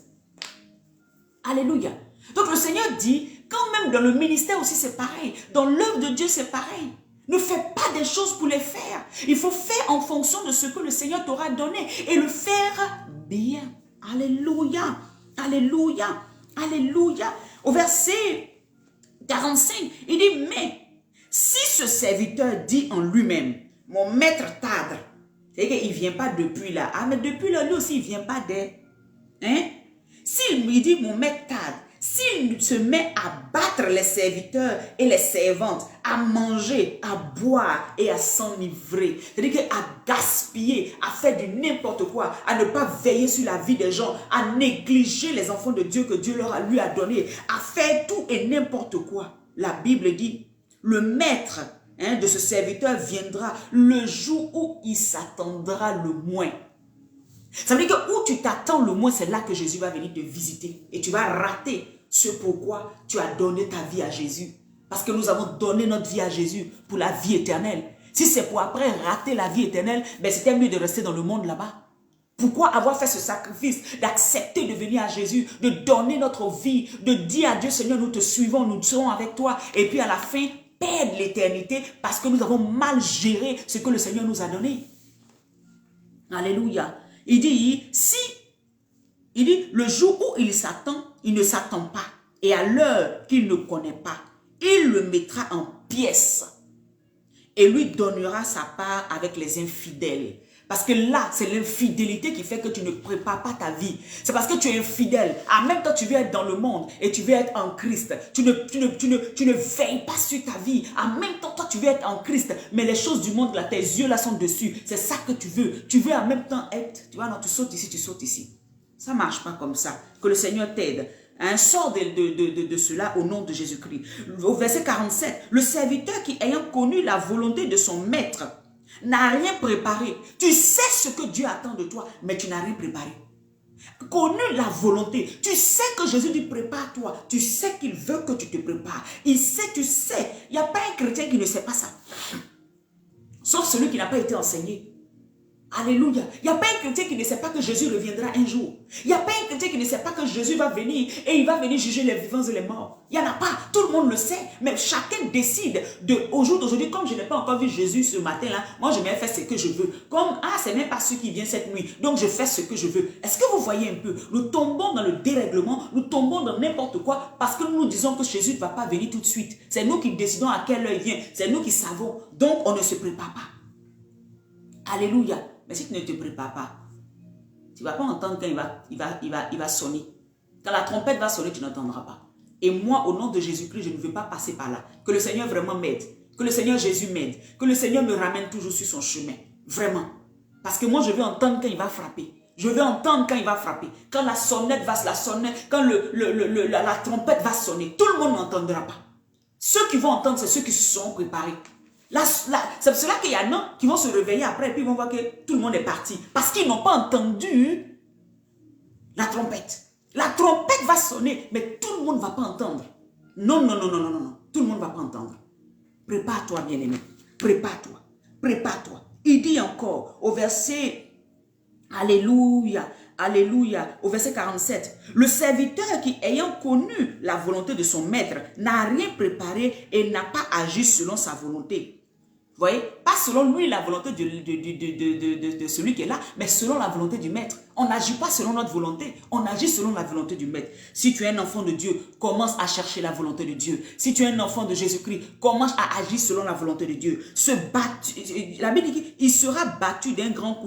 Alléluia. Donc le Seigneur dit, quand même dans le ministère aussi c'est pareil. Dans l'œuvre de Dieu c'est pareil. Ne fais pas des choses pour les faire. Il faut faire en fonction de ce que le Seigneur t'aura donné et le faire bien. Alléluia. Alléluia. Alléluia. Au verset 45, il dit, mais si ce serviteur dit en lui-même, mon maître tarde, c'est qu'il ne vient pas depuis là. Ah, mais depuis là, lui aussi, il ne vient pas des... Hein? S'il me dit, mon maître tarde, s'il se met à battre les serviteurs et les servantes, à manger, à boire et à s'enivrer, c'est-à-dire à gaspiller, à faire du n'importe quoi, à ne pas veiller sur la vie des gens, à négliger les enfants de Dieu que Dieu lui a donné, à faire tout et n'importe quoi. La Bible dit, le maître de ce serviteur viendra le jour où il s'attendra le moins. Ça veut dire que où tu t'attends le moins, c'est là que Jésus va venir te visiter. Et tu vas rater ce pourquoi tu as donné ta vie à Jésus. Parce que nous avons donné notre vie à Jésus pour la vie éternelle. Si c'est pour après rater la vie éternelle, ben c'était mieux de rester dans le monde là-bas. Pourquoi avoir fait ce sacrifice, d'accepter de venir à Jésus, de donner notre vie, de dire à Dieu, Seigneur, nous te suivons, nous serons avec toi. Et puis à la fin, perdre l'éternité parce que nous avons mal géré ce que le Seigneur nous a donné. Alléluia. Il dit, le jour où il s'attend, il ne s'attend pas. Et à l'heure qu'il ne connaît pas, il le mettra en pièces. et lui donnera sa part avec les infidèles. Parce que là, c'est l'infidélité qui fait que tu ne prépares pas ta vie. C'est parce que tu es infidèle. En même temps, tu veux être dans le monde et tu veux être en Christ. Tu ne veilles pas sur ta vie. En même temps, toi, tu veux être en Christ. Mais les choses du monde, là, tes yeux là sont dessus. C'est ça que tu veux. Tu veux en même temps être... Tu vois, non, tu sautes ici, tu sautes ici. Ça ne marche pas comme ça. Que le Seigneur t'aide. Sors de cela au nom de Jésus-Christ. Au verset 47, le serviteur qui ayant connu la volonté de son maître n'a rien préparé. Tu sais ce que Dieu attend de toi, mais tu n'as rien préparé. Connu la volonté. Tu sais que Jésus dit prépare-toi. Tu sais qu'il veut que tu te prépares. Il sait, tu sais. Il n'y a pas un chrétien qui ne sait pas ça. Sauf celui qui n'a pas été enseigné. Alléluia. Il n'y a pas un chrétien qui ne sait pas que Jésus reviendra un jour. Il n'y a pas un chrétien qui ne sait pas que Jésus va venir et il va venir juger les vivants et les morts. Il n'y en a pas. Tout le monde le sait. Mais chacun décide au jour d'aujourd'hui, comme je n'ai pas encore vu Jésus ce matin-là, moi je vais faire ce que je veux. Comme, c'est même pas celui qui vient cette nuit. Donc je fais ce que je veux. Est-ce que vous voyez un peu? Nous tombons dans le dérèglement, nous tombons dans n'importe quoi parce que nous nous disons que Jésus ne va pas venir tout de suite. C'est nous qui décidons à quelle heure il vient. C'est nous qui savons. Donc on ne se prépare pas. Alléluia. Mais si tu ne te prépares pas, tu ne vas pas entendre quand il va sonner. Quand la trompette va sonner, tu n'entendras pas. Et moi, au nom de Jésus-Christ, je ne veux pas passer par là. Que le Seigneur vraiment m'aide. Que le Seigneur Jésus m'aide. Que le Seigneur me ramène toujours sur son chemin. Vraiment. Parce que moi, je veux entendre quand il va frapper. Je veux entendre quand il va frapper. Quand la sonnette va la sonner, quand la trompette va sonner, tout le monde n'entendra pas. Ceux qui vont entendre, c'est ceux qui se sont préparés. C'est pour cela qu'il y en a qui vont se réveiller après et puis ils vont voir que tout le monde est parti. Parce qu'ils n'ont pas entendu la trompette. La trompette va sonner, mais tout le monde ne va pas entendre. Non, non, non, non, non, non, non. Tout le monde ne va pas entendre. Prépare-toi, bien-aimé. Prépare-toi. Prépare-toi. Il dit encore au verset, Alléluia, Alléluia, au verset 47, le serviteur qui ayant connu la volonté de son maître n'a rien préparé et n'a pas agi selon sa volonté. Vous voyez, pas selon lui la volonté de celui qui est là, mais selon la volonté du maître. On n'agit pas selon notre volonté, on agit selon la volonté du maître. Si tu es un enfant de Dieu, commence à chercher la volonté de Dieu. Si tu es un enfant de Jésus-Christ, commence à agir selon la volonté de Dieu. La Bible dit qu'il sera battu d'un grand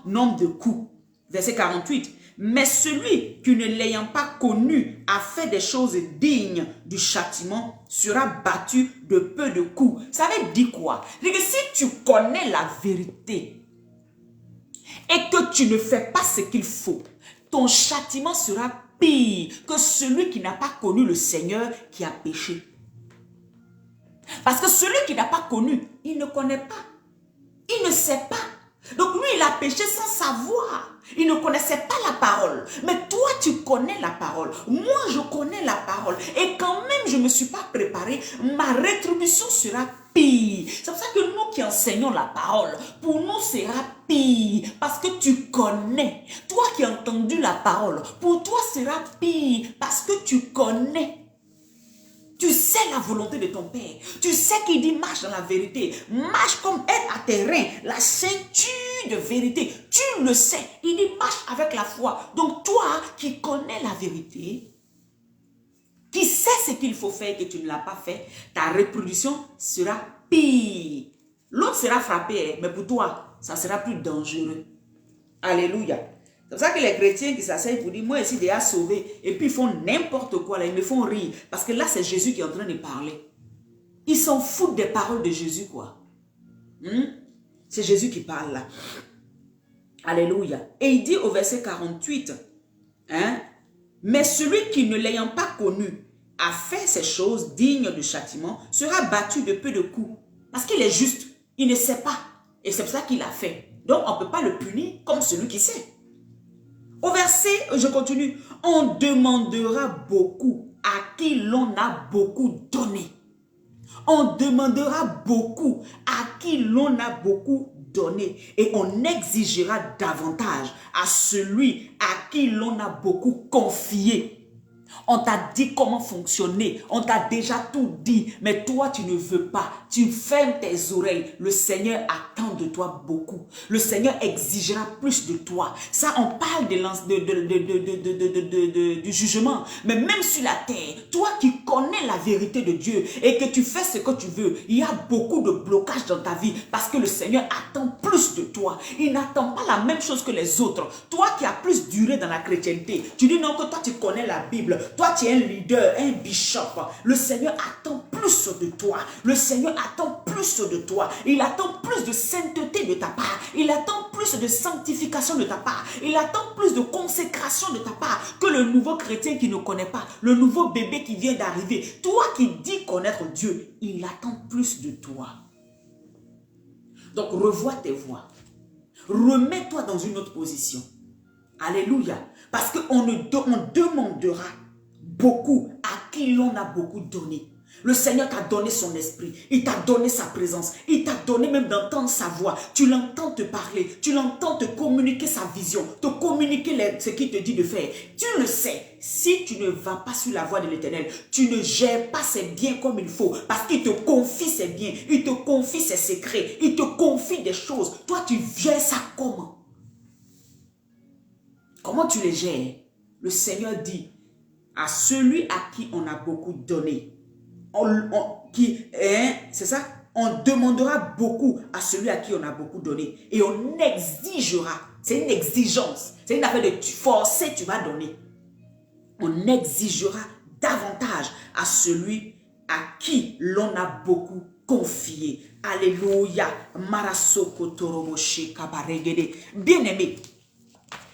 nombre de coups. Verset 48. Mais celui qui ne l'ayant pas connu a fait des choses dignes du châtiment sera battu de peu de coups. Ça veut dire quoi? C'est que si tu connais la vérité et que tu ne fais pas ce qu'il faut, ton châtiment sera pire que celui qui n'a pas connu le Seigneur qui a péché. Parce que celui qui n'a pas connu, il ne connaît pas. Il ne sait pas. Donc lui, il a péché sans savoir. Il ne connaissait pas la parole. Mais toi, tu connais la parole. Moi, je connais la parole. Et quand même, je ne me suis pas préparé. Ma rétribution sera pire. C'est pour ça que nous qui enseignons la parole, pour nous, sera pire. Parce que tu connais. Toi qui as entendu la parole, pour toi, sera pire. Parce que tu connais. Tu sais la volonté de ton Père. Tu sais qu'il dit marche dans la vérité. Marche comme aide à tes reins. La ceinture de vérité. Tu le sais. Il dit marche avec la foi. Donc toi qui connais la vérité, qui sais ce qu'il faut faire et que tu ne l'as pas fait, ta reproduction sera pire. L'autre sera frappé, mais pour toi, ça sera plus dangereux. Alléluia. C'est pour ça que les chrétiens qui s'asseyent pour dire, moi ici déjà sauvé, et puis ils font n'importe quoi, là, ils me font rire. Parce que là, c'est Jésus qui est en train de parler. Ils s'en foutent des paroles de Jésus, quoi. C'est Jésus qui parle là. Alléluia. Et il dit au verset 48, mais celui qui ne l'ayant pas connu a fait ces choses dignes du châtiment sera battu de peu de coups. Parce qu'il est juste, il ne sait pas. Et c'est pour ça qu'il a fait. Donc on ne peut pas le punir comme celui qui sait. Au verset, je continue, on demandera beaucoup à qui l'on a beaucoup donné. On demandera beaucoup à qui l'on a beaucoup donné. Et on exigera davantage à celui à qui l'on a beaucoup confié. On t'a dit comment fonctionner. On t'a déjà tout dit. Mais toi, tu ne veux pas. Tu fermes tes oreilles. Le Seigneur attend de toi beaucoup. Le Seigneur exigera plus de toi. Ça, on parle du jugement. Mais même sur la terre, toi qui connais la vérité de Dieu et que tu fais ce que tu veux, il y a beaucoup de blocages dans ta vie parce que le Seigneur attend plus de toi. Il n'attend pas la même chose que les autres. Toi qui as plus duré dans la chrétienté, tu dis non que toi tu connais la Bible. Toi, tu es un leader, un bishop. Le Seigneur attend plus de toi. Le Seigneur attend plus de toi. Il attend plus de sainteté de ta part. Il attend plus de sanctification de ta part. Il attend plus de consécration de ta part que le nouveau chrétien qui ne connaît pas, le nouveau bébé qui vient d'arriver. Toi qui dis connaître Dieu, il attend plus de toi. Donc, revois tes voies. Remets-toi dans une autre position. Alléluia. Parce qu'on demandera beaucoup à qui l'on a beaucoup donné. Le Seigneur t'a donné son esprit. Il t'a donné sa présence. Il t'a donné même d'entendre sa voix. Tu l'entends te parler. Tu l'entends te communiquer sa vision. Te communiquer ce qu'il te dit de faire. Tu le sais. Si tu ne vas pas sur la voie de l'Éternel, tu ne gères pas ses biens comme il faut. Parce qu'il te confie ses biens. Il te confie ses secrets. Il te confie des choses. Toi, tu gères ça comment? Comment tu les gères? Le Seigneur dit, à celui à qui on a beaucoup donné, c'est ça? On demandera beaucoup à celui à qui on a beaucoup donné. Et on exigera. C'est une exigence. C'est une affaire de forcer, tu vas donner. On exigera davantage à celui à qui l'on a beaucoup confié. Alléluia. Bien-aimé,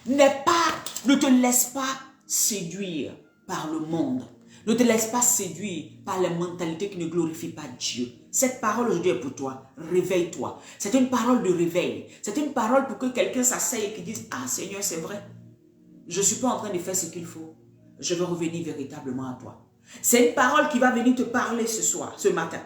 ne te laisse pas séduire par le monde. Ne te laisse pas séduire par les mentalités qui ne glorifient pas Dieu. Cette parole aujourd'hui est pour toi. Réveille-toi. C'est une parole de réveil. C'est une parole pour que quelqu'un s'asseye et qu'il dise, ah Seigneur, c'est vrai. Je ne suis pas en train de faire ce qu'il faut. Je veux revenir véritablement à toi. C'est une parole qui va venir te parler ce matin.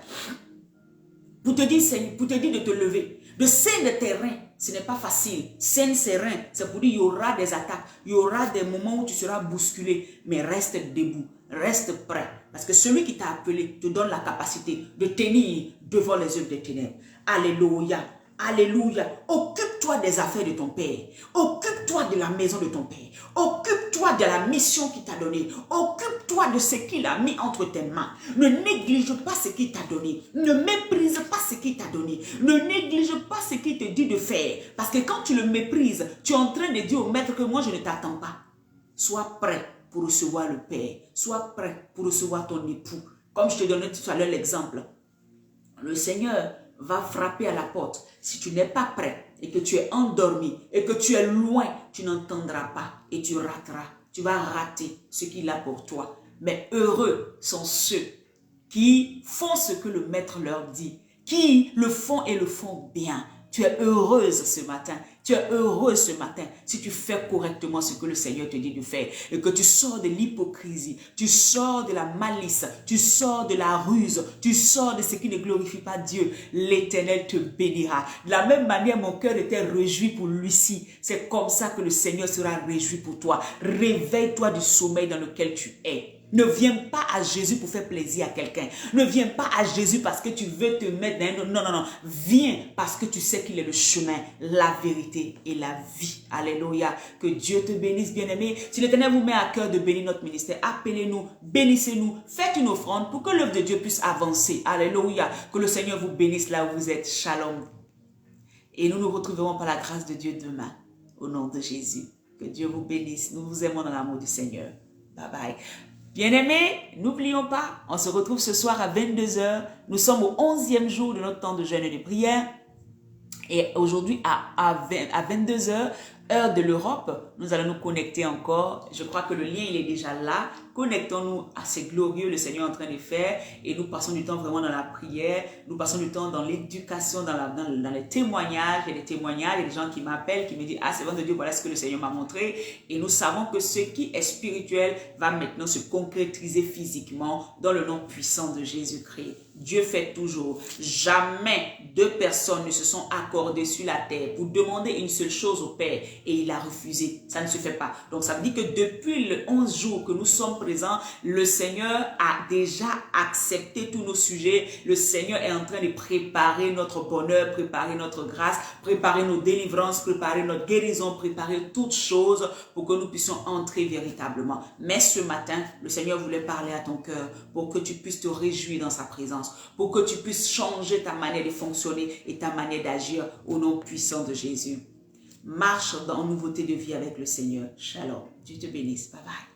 Pour te dire, de te lever. De saigner tes reins. Ce n'est pas facile. Saigne ses reins. C'est pour dire qu'il y aura des attaques. Il y aura des moments où tu seras bousculé. Mais reste debout. Reste prêt. Parce que celui qui t'a appelé te donne la capacité de tenir devant les œuvres des ténèbres. Alléluia. Alléluia. Occupe-toi des affaires de ton Père. Occupe-toi de la maison de ton Père. Occupe-toi de la mission qu'il t'a donnée. Occupe-toi de ce qu'il a mis entre tes mains. Ne néglige pas ce qu'il t'a donné. Ne méprise pas ce qu'il t'a donné. Ne néglige pas ce qu'il te dit de faire. Parce que quand tu le méprises, tu es en train de dire au maître que moi je ne t'attends pas. Sois prêt pour recevoir le Père. Sois prêt pour recevoir ton époux. Comme je te donnais tout à l'heure l'exemple. Le Seigneur va frapper à la porte. Si tu n'es pas prêt et que tu es endormi et que tu es loin, tu n'entendras pas et tu rateras. Tu vas rater ce qu'il a pour toi. Mais heureux sont ceux qui font ce que le maître leur dit, qui le font et le font bien. Tu es heureuse ce matin. Tu es heureux ce matin si tu fais correctement ce que le Seigneur te dit de faire et que tu sors de l'hypocrisie, tu sors de la malice, tu sors de la ruse, tu sors de ce qui ne glorifie pas Dieu. L'Éternel te bénira. De la même manière, mon cœur était réjoui pour Lucie. C'est comme ça que le Seigneur sera réjoui pour toi. Réveille-toi du sommeil dans lequel tu es. Ne viens pas à Jésus pour faire plaisir à quelqu'un. Ne viens pas à Jésus parce que tu veux te mettre dans un... Non, non, non. Viens parce que tu sais qu'il est le chemin, la vérité et la vie. Alléluia. Que Dieu te bénisse, bien-aimé. Si l'Éternel vous met à cœur de bénir notre ministère, appelez-nous, bénissez-nous, faites une offrande pour que l'œuvre de Dieu puisse avancer. Alléluia. Que le Seigneur vous bénisse là où vous êtes. Shalom. Et nous nous retrouverons par la grâce de Dieu demain. Au nom de Jésus. Que Dieu vous bénisse. Nous vous aimons dans l'amour du Seigneur. Bye bye. Bien-aimés, n'oublions pas, on se retrouve ce soir à 22 h. Nous sommes au 11e jour de notre temps de jeûne et de prière. Et aujourd'hui, à 22 h, heure de l'Europe, nous allons nous connecter encore. Je crois que le lien, il est déjà là. Connectons-nous à ce glorieux le Seigneur est en train de faire. Et nous passons du temps vraiment dans la prière. Nous passons du temps dans l'éducation, dans les témoignages. Il y a des témoignages, il y a des gens qui m'appellent, qui me disent « Ah, c'est vrai de Dieu, voilà ce que le Seigneur m'a montré. » Et nous savons que ce qui est spirituel va maintenant se concrétiser physiquement dans le nom puissant de Jésus-Christ. Dieu fait toujours. Jamais deux personnes ne se sont accordées sur la terre pour demander une seule chose au Père et il a refusé. Ça ne se fait pas. Donc ça veut dire que depuis le 11 jours que nous sommes présent. Le Seigneur a déjà accepté tous nos sujets. Le Seigneur est en train de préparer notre bonheur, préparer notre grâce, préparer nos délivrances, préparer notre guérison, préparer toutes choses pour que nous puissions entrer véritablement. Mais ce matin, le Seigneur voulait parler à ton cœur pour que tu puisses te réjouir dans sa présence, pour que tu puisses changer ta manière de fonctionner et ta manière d'agir au nom puissant de Jésus. Marche dans nouveauté de vie avec le Seigneur. Shalom. Dieu te bénisse. Bye bye.